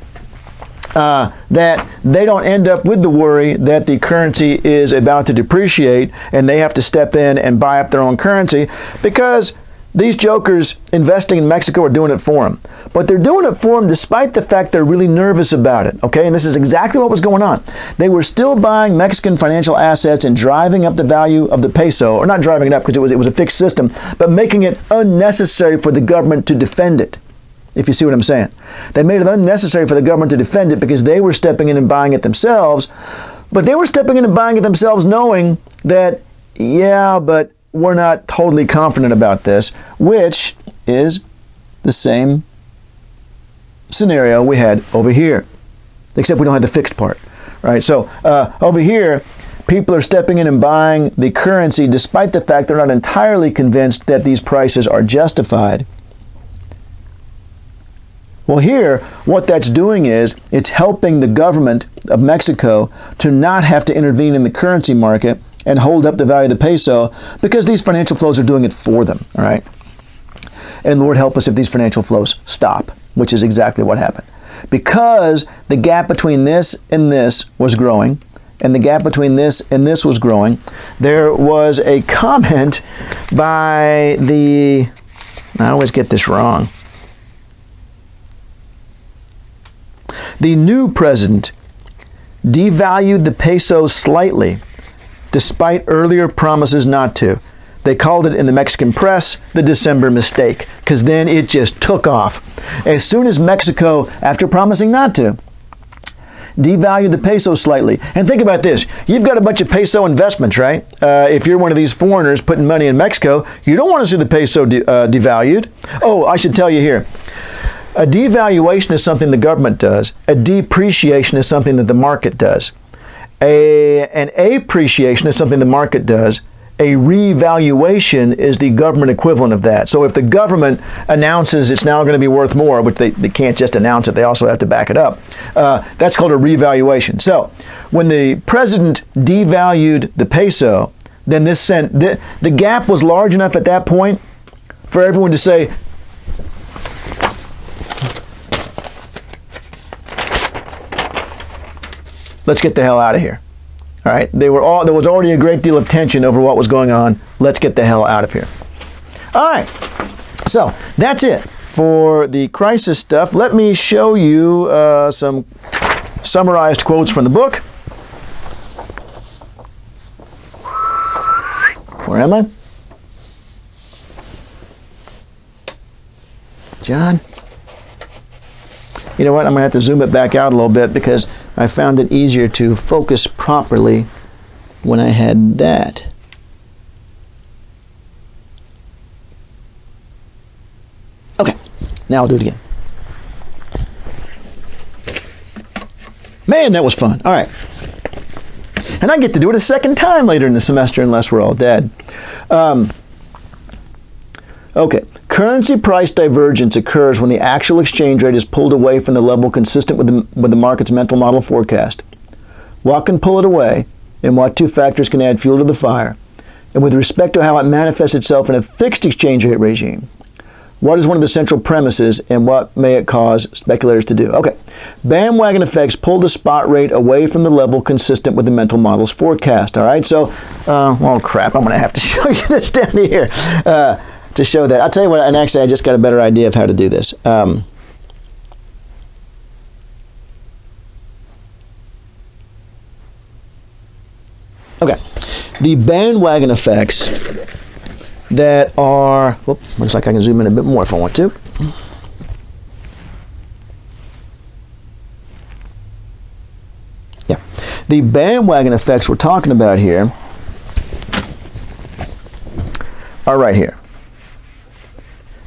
That they don't end up with the worry that the currency is about to depreciate and they have to step in and buy up their own currency, because these jokers investing in Mexico are doing it for them. But they're doing it for them despite the fact they're really nervous about it, okay? And this is exactly what was going on. They were still buying Mexican financial assets and driving up the value of the peso, or not driving it up because it was a fixed system, but making it unnecessary for the government to defend it. If you see what I'm saying. They made it unnecessary for the government to defend it because they were stepping in and buying it themselves. But they were stepping in and buying it themselves knowing that, yeah, but we're not totally confident about this, which is the same scenario we had over here, except we don't have the fixed part, right? So over here, people are stepping in and buying the currency despite the fact they're not entirely convinced that these prices are justified. Well, here, what that's doing is it's helping the government of Mexico to not have to intervene in the currency market and hold up the value of the peso, because these financial flows are doing it for them, all right? And Lord help us if these financial flows stop, which is exactly what happened. Because the gap between this and this was growing, and the gap between this and this was growing, there was a comment by I always get this wrong. The new president devalued the peso slightly, despite earlier promises not to. They called it in the Mexican press the December mistake, because then it just took off. As soon as Mexico, after promising not to, devalued the peso slightly. And think about this. You've got a bunch of peso investments, right? If you're one of these foreigners putting money in Mexico, you don't want to see the peso devalued. Oh, I should tell you here. A devaluation is something the government does. A depreciation is something that the market does. An appreciation is something the market does. A revaluation is the government equivalent of that. So if the government announces it's now going to be worth more, which they can't just announce it, they also have to back it up, that's called a revaluation. So when the president devalued the peso, then the gap was large enough at that point for everyone to say, let's get the hell out of here. All right, there was already a great deal of tension over what was going on. Let's get the hell out of here. All right, so that's it for the crisis stuff. Let me show you some summarized quotes from the book. Where am I? John? You know what? I'm going to have to zoom it back out a little bit because I found it easier to focus properly when I had that. Okay, now I'll do it again. Man, that was fun. All right. And I get to do it a second time later in the semester unless we're all dead. Okay. Currency price divergence occurs when the actual exchange rate is pulled away from the level consistent with the market's mental model forecast. What can pull it away, and what two factors can add fuel to the fire? And with respect to how it manifests itself in a fixed exchange rate regime, what is one of the central premises, and what may it cause speculators to do? Okay, bandwagon effects pull the spot rate away from the level consistent with the mental model's forecast. All right, so, well, crap, I'm going to have to show you this down here to show that. I'll tell you what, and actually I just got a better idea of how to do this. Okay, the bandwagon effects that are, whoop, looks like I can zoom in a bit more if I want to. Yeah, the bandwagon effects we're talking about here are right here.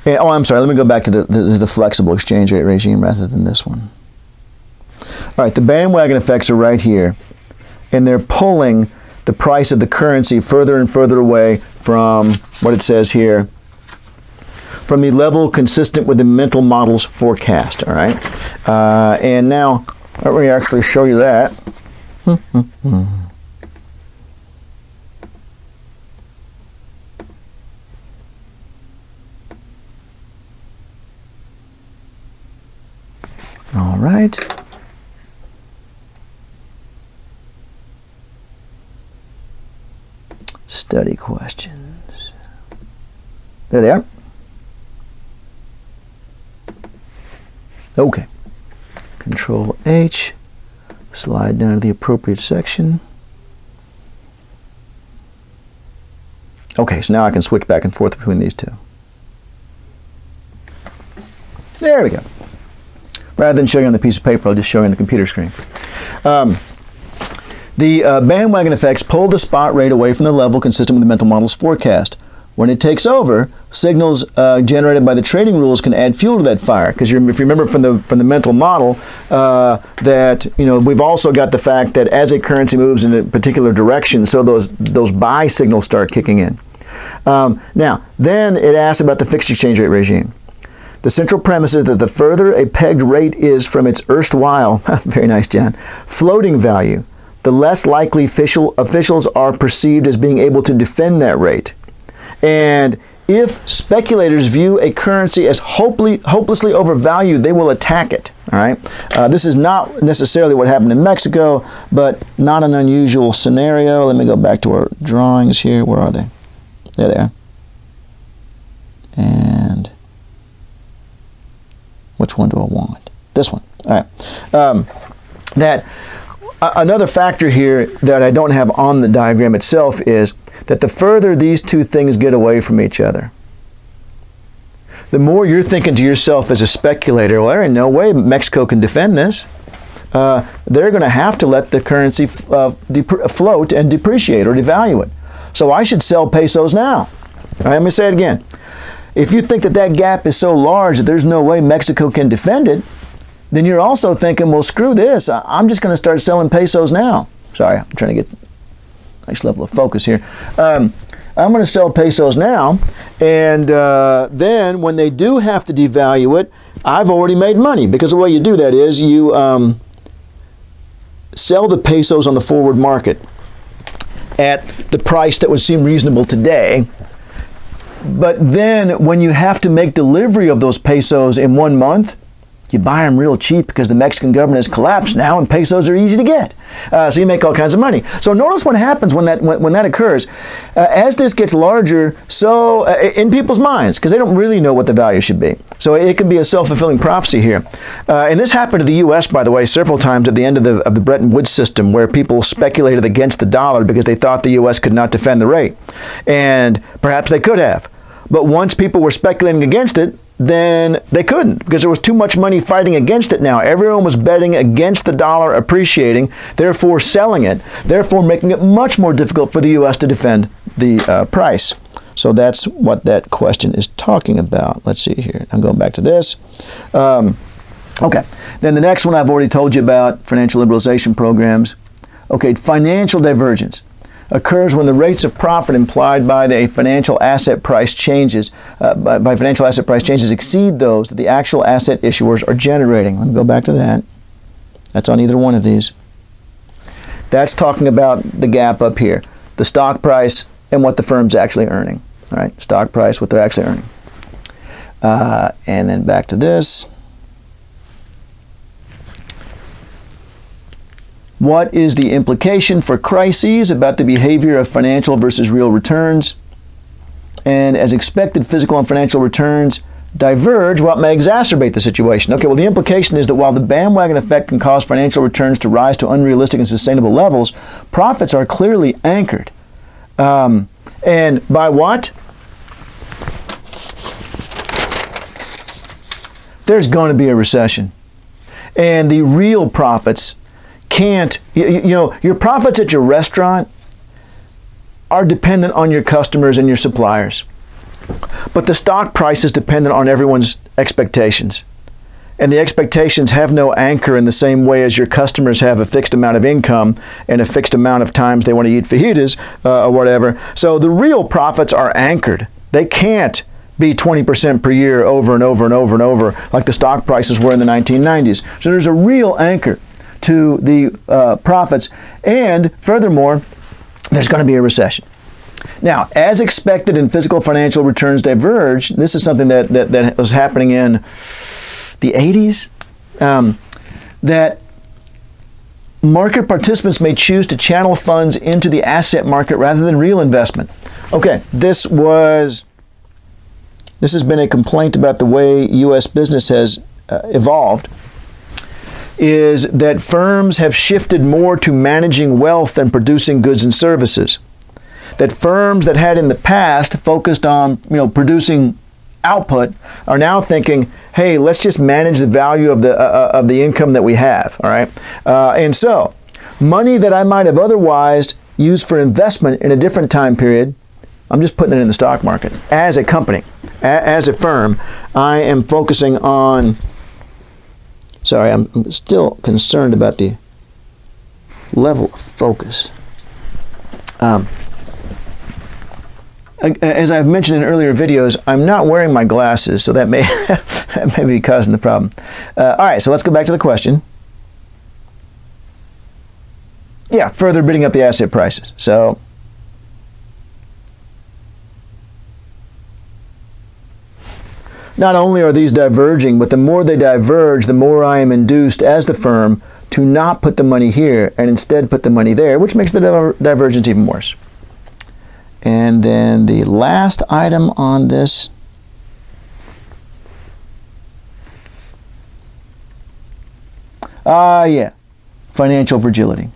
And, oh, I'm sorry, let me go back to the flexible exchange rate regime rather than this one. All right, the bandwagon effects are right here, and they're pulling the price of the currency further and further away from what it says here, from the level consistent with the mental model's forecast, all right? And now, let me actually show you that. All right. Study questions. There they are. Okay. Control H. Slide down to the appropriate section. Okay, so now I can switch back and forth between these two. There we go. Rather than showing on the piece of paper, I'll just show you on the computer screen. The bandwagon effects pull the spot rate away from the level consistent with the mental model's forecast. When it takes over, signals generated by the trading rules can add fuel to that fire. Because if you remember from the mental model, that we've also got the fact that as a currency moves in a particular direction, so those buy signals start kicking in. Now, then it asks about the fixed exchange rate regime. The central premise is that the further a pegged rate is from its erstwhile, very nice, John, floating value, the less likely officials are perceived as being able to defend that rate. And if speculators view a currency as hopelessly overvalued, they will attack it. All right. This is not necessarily what happened in Mexico, but not an unusual scenario. Let me go back to our drawings here. Where are they? There they are. And which one do I want? This one. All right. Another factor here that I don't have on the diagram itself is that the further these two things get away from each other, the more you're thinking to yourself as a speculator, well, there ain't no way Mexico can defend this. They're going to have to let the currency float and depreciate or devalue it. So I should sell pesos now. All right, let me say it again. If you think that gap is so large that there's no way Mexico can defend it, then you're also thinking, well, screw this. I'm just going to start selling pesos now. Sorry, I'm trying to get a nice level of focus here. I'm going to sell pesos now, and then when they do have to devalue it, I've already made money, because the way you do that is you sell the pesos on the forward market. at the price that would seem reasonable today. But then when you have to make delivery of those pesos in 1 month, you buy them real cheap because the Mexican government has collapsed now and pesos are easy to get. So you make all kinds of money. So notice what happens when that occurs. As this gets larger, so in people's minds, because they don't really know what the value should be. So it could be a self-fulfilling prophecy here. And this happened to the U.S., by the way, several times at the end of the Bretton Woods system, where people speculated against the dollar because they thought the U.S. could not defend the rate. And perhaps they could have. But once people were speculating against it, then they couldn't, because there was too much money fighting against it now. Everyone was betting against the dollar appreciating, therefore selling it, therefore making it much more difficult for the U.S. to defend the price. So that's what that question is talking about. Let's see here. I'm going back to this. Okay. Then the next one I've already told you about, financial liberalization programs. Okay, financial divergence occurs when the rates of profit implied by the financial asset price changes, exceed those that the actual asset issuers are generating. Let me go back to that. That's on either one of these. That's talking about the gap up here, the stock price and what the firm's actually earning. All right, stock price, what they're actually earning. And then back to this. What is the implication for crises about the behavior of financial versus real returns? And as expected, physical and financial returns diverge, what may exacerbate the situation? Okay, well, the implication is that while the bandwagon effect can cause financial returns to rise to unrealistic and sustainable levels, profits are clearly anchored. And by what? There's going to be a recession. And the real profits can't, your profits at your restaurant are dependent on your customers and your suppliers. But the stock price is dependent on everyone's expectations. And the expectations have no anchor in the same way as your customers have a fixed amount of income and a fixed amount of times they want to eat fajitas or whatever. So the real profits are anchored. They can't be 20% per year over and over and over and over like the stock prices were in the 1990s. So there's a real anchor to the profits, and furthermore, there's going to be a recession. Now, as expected and physical financial returns diverge, this is something that was happening in the 80s, that market participants may choose to channel funds into the asset market rather than real investment. Okay, this has been a complaint about the way U.S. business has evolved, is that firms have shifted more to managing wealth than producing goods and services. That firms that had in the past focused on producing output are now thinking, hey, let's just manage the value of the income that we have. All right, and so money that I might have otherwise used for investment in a different time period, I'm just putting it in the stock market. As a company, as a firm, I am focusing on. Sorry, I'm still concerned about the level of focus. As I've mentioned in earlier videos, I'm not wearing my glasses, so that may, that may be causing the problem. All right, so let's go back to the question. Yeah, further bidding up the asset prices. So, not only are these diverging, but the more they diverge, the more I am induced as the firm to not put the money here and instead put the money there, which makes the divergence even worse. And then the last item on this, financial fragility.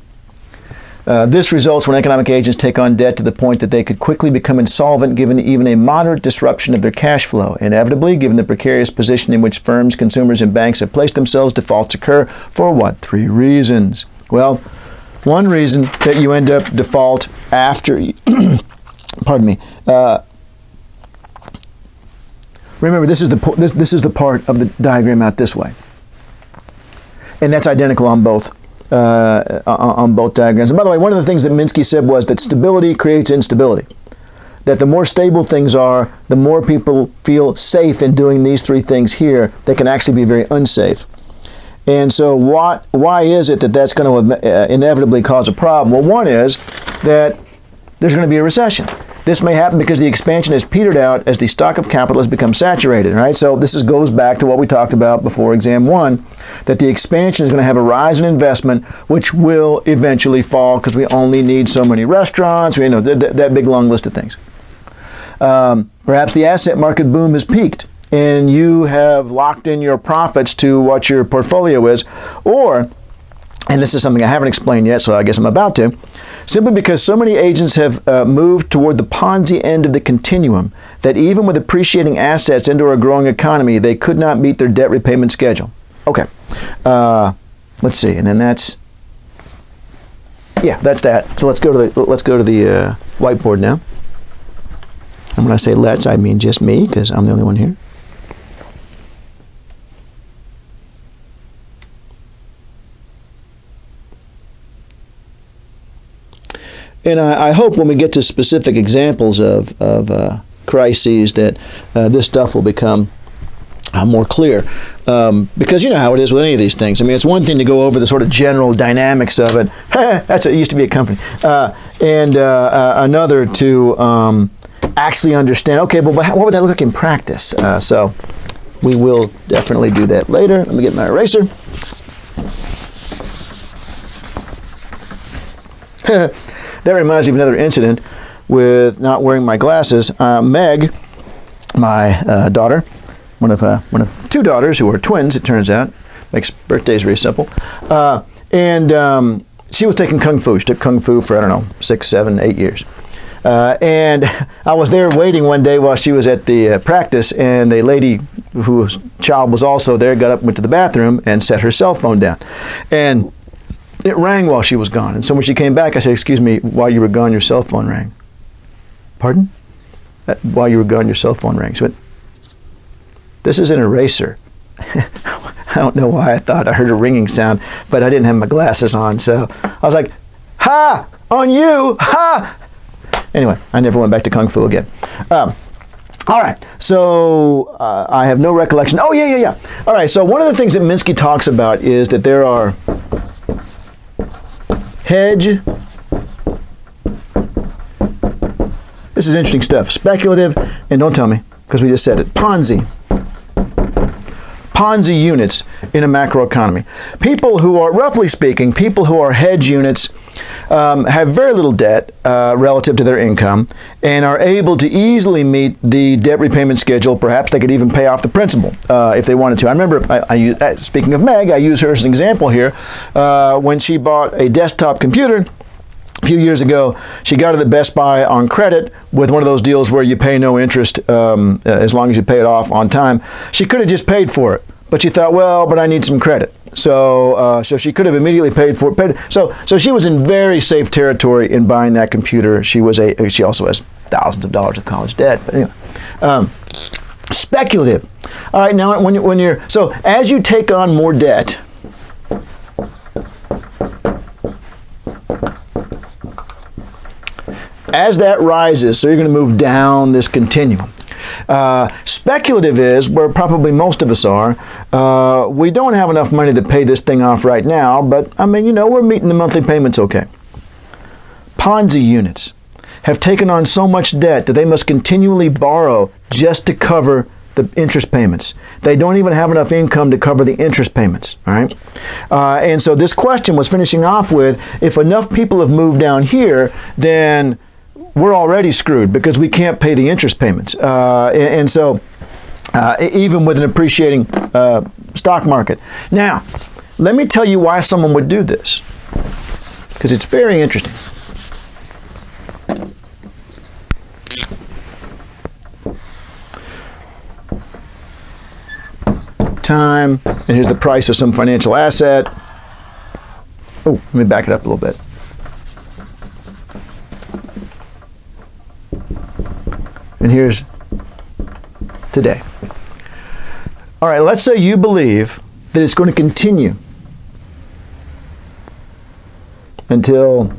This results when economic agents take on debt to the point that they could quickly become insolvent given even a moderate disruption of their cash flow. Inevitably, given the precarious position in which firms, consumers, and banks have placed themselves, defaults occur for what? 3 reasons. Well, one reason that you end up default after, pardon me, remember this is the part of the diagram out this way. And that's identical on both diagrams. And by the way, one of the things that Minsky said was that stability creates instability. That the more stable things are, the more people feel safe in doing these 3 things here. They can actually be very unsafe. And so why is it that that's going to inevitably cause a problem? Well, one is that there's going to be a recession. This may happen because the expansion has petered out as the stock of capital has become saturated, right? So this goes back to what we talked about before exam 1, that the expansion is going to have a rise in investment, which will eventually fall because we only need so many restaurants, you know, that big long list of things. Perhaps the asset market boom has peaked and you have locked in your profits to what your portfolio is, or, and this is something I haven't explained yet, so I guess I'm about to, simply because so many agents have moved toward the Ponzi end of the continuum that even with appreciating assets into a growing economy, they could not meet their debt repayment schedule. Okay, let's see, and then that's that. So let's go to the whiteboard now. And when I say let's, I mean just me, because I'm the only one here. And I hope when we get to specific examples of crises that this stuff will become more clear. Because you know how it is with any of these things. I mean, it's one thing to go over the sort of general dynamics of it. It used to be a company. And another to actually understand, okay, but what would that look like in practice? So we will definitely do that later. Let me get my eraser. That reminds me of another incident with not wearing my glasses. Meg, my daughter, one of 2 daughters who are twins, it turns out, makes birthdays very simple, and she was taking Kung Fu. She took Kung Fu for, I don't know, 6, 7, 8 years. And I was there waiting one day while she was at the practice, and the lady whose child was also there got up, went to the bathroom, and set her cell phone down. And it rang while she was gone. And so when she came back, I said, "Excuse me, while you were gone, your cell phone rang." "Pardon?" "While you were gone, your cell phone rang." She went, "This is an eraser." I don't know why I thought I heard a ringing sound, but I didn't have my glasses on. So I was like, "Ha! On you! Ha!" Anyway, I never went back to Kung Fu again. All right, so I have no recollection. Oh, yeah. All right, so one of the things that Minsky talks about is that there are hedge. This is interesting stuff. Speculative, and don't tell me, because we just said it. Ponzi units in a macroeconomy. People who are, roughly speaking, people who are hedge units have very little debt relative to their income and are able to easily meet the debt repayment schedule. Perhaps they could even pay off the principal if they wanted to. I remember, speaking of Meg, I use her as an example here. When she bought a desktop computer a few years ago, she got it at Best Buy on credit with one of those deals where you pay no interest as long as you pay it off on time. She could have just paid for it, but she thought, well, but I need some credit. So she could have immediately paid for it. So she was in very safe territory in buying that computer. She also has thousands of dollars of college debt. But anyway, speculative. All right, now so as you take on more debt, as that rises, so you're going to move down this continuum. Speculative is where probably most of us are. We don't have enough money to pay this thing off right now, but I mean, we're meeting the monthly payments okay. Ponzi units have taken on so much debt that they must continually borrow just to cover the interest payments. They don't even have enough income to cover the interest payments, all right? And so this question was finishing off with, if enough people have moved down here, then we're already screwed because we can't pay the interest payments. And so even with an appreciating stock market. Now, let me tell you why someone would do this, because it's very interesting. Time, and here's the price of some financial asset. Oh, let me back it up a little bit. And here's today. All right, let's say you believe that it's going to continue until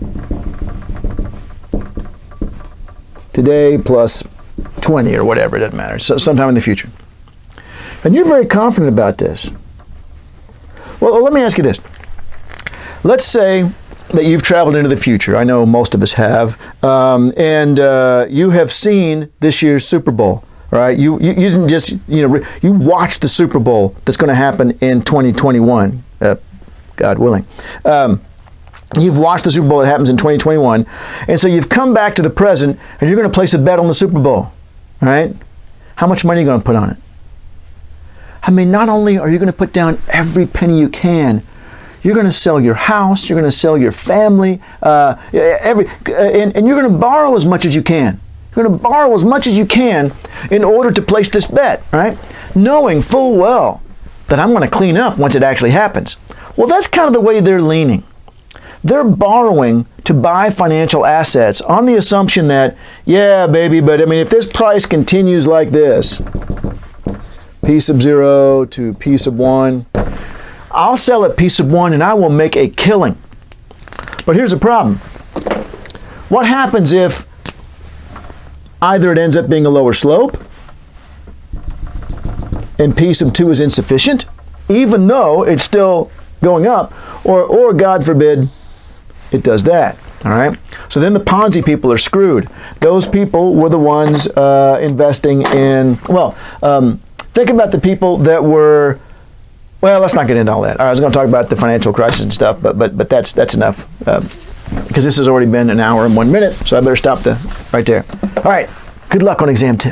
today plus 20 or whatever, it doesn't matter, so sometime in the future. And you're very confident about this. Well, let me ask you this. Let's say that you've traveled into the future. I know most of us have. And you have seen this year's Super Bowl, right? You didn't just, you watched the Super Bowl that's going to happen in 2021, God willing. You've watched the Super Bowl that happens in 2021. And so you've come back to the present and you're going to place a bet on the Super Bowl, right? How much money are you going to put on it? I mean, not only are you going to put down every penny you can, you're going to sell your house, you're going to sell your family, and you're going to borrow as much as you can. You're going to borrow as much as you can in order to place this bet, right? Knowing full well that I'm going to clean up once it actually happens. Well, that's kind of the way they're leaning. They're borrowing to buy financial assets on the assumption that, yeah, baby, but I mean, if this price continues like this, P sub 0 to P sub 1, I'll sell at P sub 1 and I will make a killing. But here's the problem. What happens if either it ends up being a lower slope and P sub 2 is insufficient, even though it's still going up, or God forbid, it does that, all right? So then the Ponzi people are screwed. Those people were the ones investing in, think about the people that were, well, let's not get into all that. I was going to talk about the financial crisis and stuff, but that's enough, because this has already been an hour and 1 minute, so I better stop right there. All right, good luck on exam 2.